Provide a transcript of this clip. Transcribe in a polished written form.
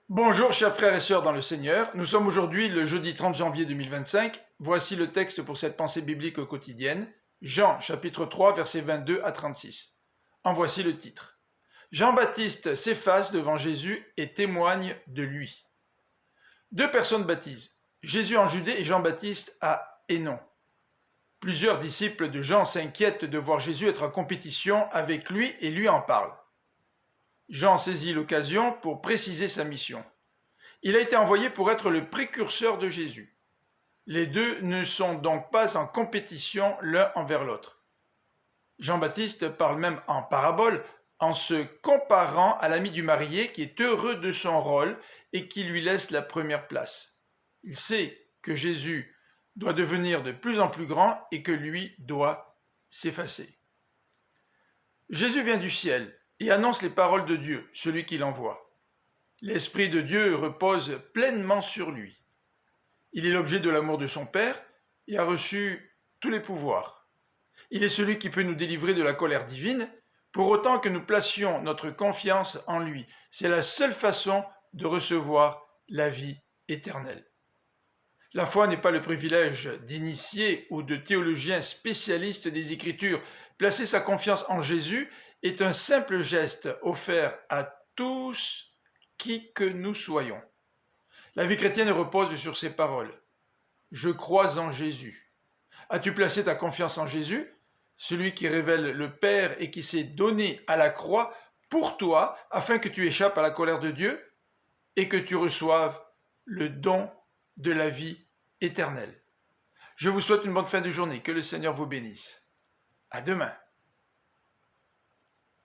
Bonjour chers frères et sœurs dans le Seigneur, nous sommes aujourd'hui le jeudi 30 janvier 2025. Voici le texte pour cette pensée biblique quotidienne, Jean chapitre 3 versets 22 à 36. En voici le titre. Jean-Baptiste s'efface devant Jésus et témoigne de lui. Deux personnes baptisent, Jésus en Judée et Jean-Baptiste à Hénon. Plusieurs disciples de Jean s'inquiètent de voir Jésus être en compétition avec lui et lui en parlent. Jean saisit l'occasion pour préciser sa mission. Il a été envoyé pour être le précurseur de Jésus. Les deux ne sont donc pas en compétition l'un envers l'autre. Jean-Baptiste parle même en parabole en se comparant à l'ami du marié qui est heureux de son rôle et qui lui laisse la première place. Il sait que Jésus doit devenir de plus en plus grand et que lui doit s'effacer. Jésus vient du ciel et annonce les paroles de Dieu, celui qui l'envoie. L'Esprit de Dieu repose pleinement sur lui. Il est l'objet de l'amour de son Père et a reçu tous les pouvoirs. Il est celui qui peut nous délivrer de la colère divine, pour autant que nous placions notre confiance en lui. C'est la seule façon de recevoir la vie éternelle. La foi n'est pas le privilège d'initiés ou de théologiens spécialistes des Écritures. Placer sa confiance en Jésus est un simple geste offert à tous, qui que nous soyons. La vie chrétienne repose sur ces paroles. Je crois en Jésus. As-tu placé ta confiance en Jésus, celui qui révèle le Père et qui s'est donné à la croix pour toi, afin que tu échappes à la colère de Dieu et que tu reçoives le don de la vie éternelle. Je vous souhaite une bonne fin de journée. Que le Seigneur vous bénisse. À demain.